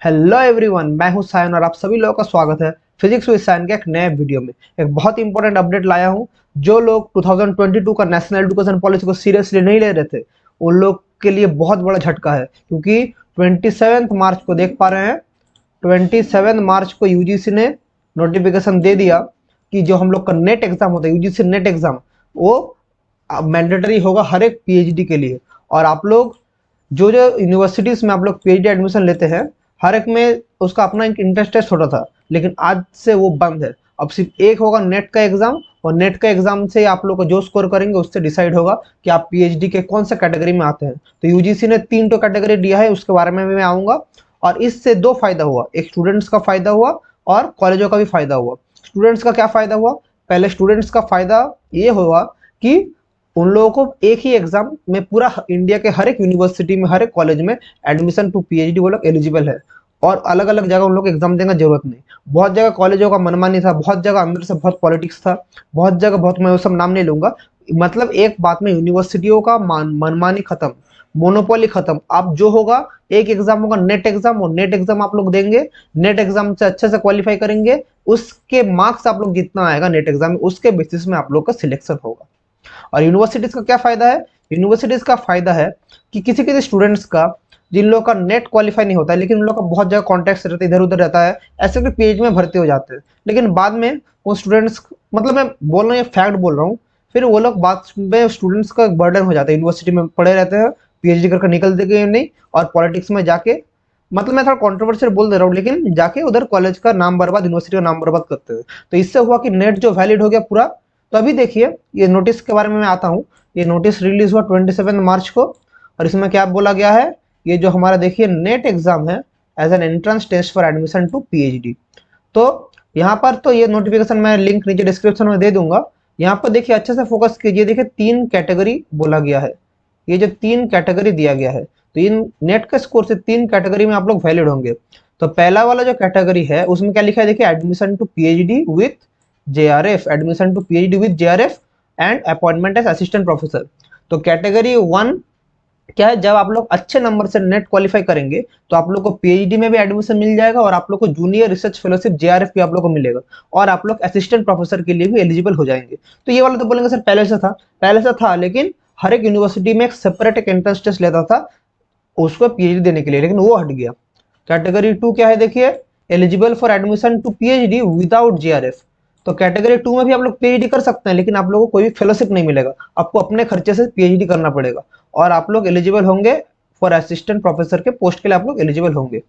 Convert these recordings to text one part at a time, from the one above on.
Hello everyone, मैं हूं सायन और आप सभी लोगों का स्वागत है फिजिक्स विद सायन के एक नए वीडियो में। एक बहुत इंपॉर्टेंट अपडेट लाया हूं। जो लोग 2022 का नेशनल एजुकेशन पॉलिसी को सीरियसली नहीं ले रहे थे, उन लोग के लिए बहुत बड़ा झटका है, क्योंकि 27 मार्च को देख पा रहे हैं। 27 मार्च को यूजीसी ने नोटिफिकेशन दे दिया कि जो हम लोग का नेट एग्जाम होता है, यूजीसी नेट एग्जाम, वो मैंडेटरी होगा हर एक पीएचडी के लिए। और आप लोग जो जो यूनिवर्सिटीज में आप लोग पीएचडी एडमिशन लेते हैं, हर एक में उसका अपना एक इंट्रेंस टेस्ट होता था, लेकिन आज से वो बंद है। अब सिर्फ एक होगा नेट का एग्जाम, और नेट का एग्जाम से आप लोग जो स्कोर करेंगे उससे डिसाइड होगा कि आप पीएचडी के कौन सा कैटेगरी में आते हैं। तो यूजीसी ने 3 तो कैटेगरी दिया है, उसके बारे में मैं आऊँगा। और इससे 2 फायदा हुआ, एक स्टूडेंट्स का फायदा हुआ और कॉलेजों का भी फायदा हुआ। स्टूडेंट्स का क्या फायदा हुआ? पहले स्टूडेंट्स का फायदा ये हुआ कि उन लोगों को एक ही एग्जाम में पूरा इंडिया के हर एक यूनिवर्सिटी में, हर एक कॉलेज में एडमिशन टू पीएचडी वो लोग एलिजिबल है। और अलग अलग जगह उन लोग एग्जाम देने की जरूरत नहीं। बहुत जगह कॉलेजों का मनमानी था, बहुत जगह अंदर से बहुत पॉलिटिक्स था, बहुत जगह बहुत, मैं वो सब नाम नहीं लूंगा। मतलब एक बात में यूनिवर्सिटियों का मनमानी खत्म, मोनोपोली खत्म। अब जो होगा, एक एग्जाम होगा नेट एग्जाम, और नेट एग्जाम आप लोग देंगे, नेट एग्जाम से अच्छे से क्वालिफाई करेंगे, उसके मार्क्स आप लोग जितना आएगा नेट एग्जाम में, उसके बेसिस में आप लोग का सिलेक्शन होगा। और यूनिवर्सिटीज का क्या फायदा है? यूनिवर्सिटीज का फायदा है कि किसी किसी स्टूडेंट्स का, जिन लोगों का नेट क्वालिफाई नहीं होता है, लेकिन उन लोग का बहुत जगह कॉन्टैक्ट रहता है, इधर उधर रहता है, ऐसे भी पेज में भर्ती हो जाते हैं। लेकिन बाद में वो स्टूडेंट्स, मतलब मैं बोल रहा हूँ, ये फैक्ट बोल रहा हूँ, फिर वो लोग बाद में स्टूडेंट्स का बर्डन हो जाता है, यूनिवर्सिटी में पढ़े रहते हैं, पीएचडी करके निकलते गए नहीं, और पॉलिटिक्स में जाके, मतलब मैं थोड़ा कॉन्ट्रोवर्शियल बोल दे रहा हूँ, लेकिन जाके उधर कॉलेज का नाम बर्बाद, यूनिवर्सिटी का नाम बर्बाद करते हैं। तो इससे हुआ कि नेट जो वैलिड हो गया पूरा। तो अभी देखिए, ये नोटिस के बारे में मैं आता हूँ। ये नोटिस रिलीज हुआ 27 मार्च को, और इसमें क्या बोला गया है? ये जो हमारा देखिए नेट एग्जाम है, as an entrance test for admission to PhD. तो यहाँ पर तो ये नोटिफिकेशन मैं लिंक नीचे डिस्क्रिप्शन में दे दूंगा। यहाँ पर देखिए, अच्छे से फोकस कीजिए। देखिए 3 कैटेगरी बोला गया है, ये जो 3 कैटेगरी दिया गया है, तो इन नेट के स्कोर से 3 कैटेगरी में आप लोग वैलिड होंगे। तो पहला वाला जो कैटेगरी है, उसमें क्या लिखा है? देखिए, admission to PhD with JRF, admission to PhD with JRF and appointment as assistant professor. तो कैटेगरी 1 क्या है? जब आप लोग अच्छे नंबर से नेट क्वालिफाई करेंगे, तो आप लोग को पीएचडी में भी एडमिशन मिल जाएगा, और आप लोग को जूनियर रिसर्च फेलोशिप जेआरएफ भी आप लोग को मिलेगा, और आप लोग असिस्टेंट प्रोफेसर के लिए भी एलिजिबल हो जाएंगे। तो ये वाला तो बोलेंगे सर पहले से था, पहले से था, लेकिन हर एक यूनिवर्सिटी में एक सेपरेट एक एंट्रेंस टेस्ट लेता था उसको पीएचडी देने के लिए, लेकिन वो हट गया। कैटेगरी 2 क्या है? देखिए, eligible for admission to PhD without JRF. तो कैटेगरी 2 में भी आप लोग पीएचडी कर सकते हैं, लेकिन आप लोगों को कोई भी फेलोशिप नहीं मिलेगा, आपको अपने खर्चे से पीएचडी करना पड़ेगा, और आप लोग एलिजिबल होंगे फॉर असिस्टेंट प्रोफेसर के पोस्ट के लिए, आप लोग एलिजिबल होंगे।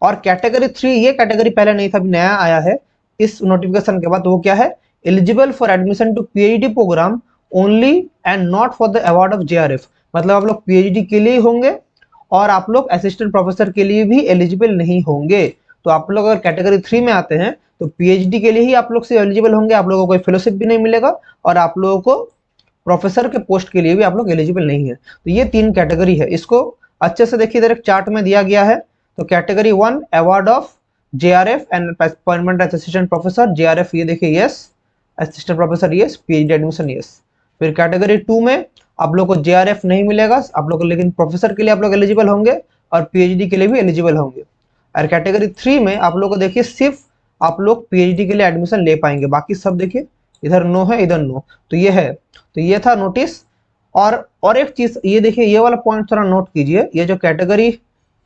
और कैटेगरी 3, ये कैटेगरी पहले नहीं था, अभी नया आया है इस नोटिफिकेशन के बाद। वो क्या है? Eligible for admission to PhD programme only and not for the award of JRF. मतलब आप लोग पीएचडी के लिए होंगे, और आप लोग असिस्टेंट प्रोफेसर के लिए भी एलिजिबल नहीं होंगे। तो आप लोग अगर कैटेगरी 3 में आते हैं, तो पीएचडी के लिए ही आप लोग से एलिजिबल होंगे, आप लोगों को कोई फेलोशिप भी नहीं मिलेगा, और आप लोगों को प्रोफेसर के पोस्ट के लिए भी आप लोग एलिजिबल नहीं है। तो ये 3 कैटेगरी है, इसको अच्छे से देखिए, इधर एक चार्ट में दिया गया है। तो category 1 award of JRF and appointment as assistant professor, JRF ये देखिए yes, assistant professor yes, PhD admission yes. फिर कैटेगरी 2 में आप लोग को जेआरएफ नहीं मिलेगा, आप लोग लेकिन प्रोफेसर के लिए आप लोग एलिजिबल होंगे, और पीएचडी के लिए भी एलिजिबल होंगे। और कैटेगरी 3 में आप लोग को देखिए, सिर्फ आप लोग पीएचडी के लिए एडमिशन ले पाएंगे, बाकी सब देखिए इधर नो है, इधर नो। तो ये है, तो ये था नोटिस। और एक चीज ये देखिए, ये वाला पॉइंट थोड़ा नोट कीजिए। ये जो कैटेगरी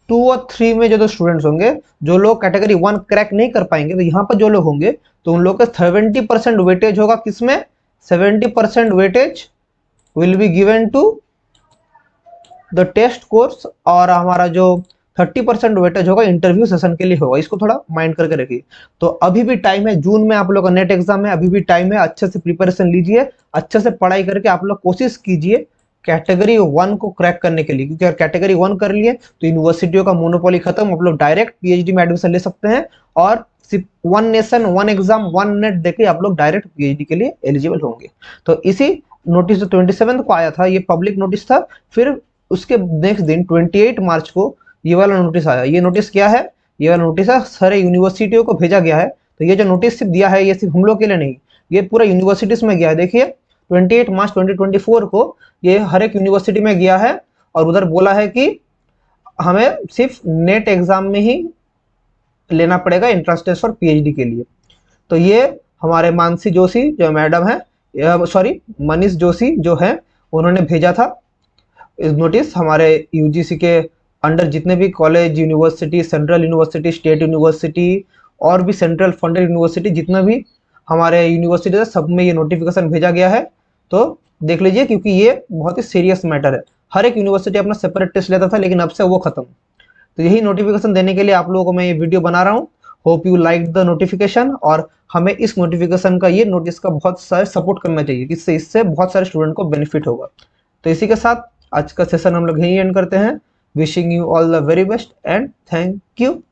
2 और 3 में जो स्टूडेंट्स होंगे, जो लोग कैटेगरी 1 क्रैक नहीं कर पाएंगे, तो यहाँ पर जो लोग होंगे, तो उन लोग का 70% वेटेज होगा किसमें? 70% weightage will be given to the test course, और हमारा जो 30% वेटेज होगा इंटरव्यू सेशन के लिए होगा। इसको थोड़ा माइंड करके रखिए। तो अभी भी टाइम है, जून में आप लोग का नेट एग्जाम है, अभी भी टाइम है, अच्छे से प्रिपरेशन लीजिए, अच्छे से पढ़ाई करके आप लोग कोशिश कीजिए कैटेगरी 1 को क्रैक करने के लिए, क्योंकि अगर कैटेगरी 1 कर लिए तो यूनिवर्सिटियों का मोनोपोली खत्म, आप लोग डायरेक्ट पीएचडी में एडमिशन ले सकते हैं, और सिर्फ 1 नेशन 1 एग्जाम 1 नेट देके आप लोग डायरेक्ट पीएचडी के लिए एलिजिबल होंगे। तो इसी नोटिस जो 27 को आया था, ये पब्लिक नोटिस था। फिर उसके नेक्स्ट दिन 28 मार्च को ये वाला नोटिस आया। ये नोटिस क्या है? ये वाला नोटिस है सारे यूनिवर्सिटियों को भेजा गया है। तो ये जो नोटिस सिर्फ दिया है, ये सिर्फ हम लोग के लिए नहीं, ये पूरा यूनिवर्सिटीज में गया है। देखिए 28 मार्च 2024 को ये हर एक यूनिवर्सिटी में गया है, और उधर बोला है कि हमें सिर्फ नेट एग्जाम में ही लेना पड़ेगा एंट्रेंस टेस्ट और पीएचडी के लिए। तो ये हमारे मानसी जोशी जो मैडम है, सॉरी मनीष जोशी जो है, उन्होंने भेजा था इस नोटिस हमारे यूजीसी के अंडर जितने भी college, university, central university, state university और भी सेंट्रल फंडेड यूनिवर्सिटी, जितना भी हमारे यूनिवर्सिटी है, सब में ये नोटिफिकेशन भेजा गया है। तो देख लीजिए, क्योंकि ये बहुत ही सीरियस मैटर है। हर एक यूनिवर्सिटी अपना सेपरेट टेस्ट लेता था, लेकिन अब से वो खत्म। तो यही नोटिफिकेशन देने के लिए आप लोगों को मैं ये वीडियो बना रहा हूँ। Hope you like the notification, और हमें इस नोटिफिकेशन का, ये नोटिस का बहुत सारे सपोर्ट करना चाहिए, इससे इससे बहुत सारे स्टूडेंट को बेनिफिट होगा। तो इसी के साथ आज का सेशन हम लोग यहीं एंड करते हैं। Wishing you all the very best and thank you.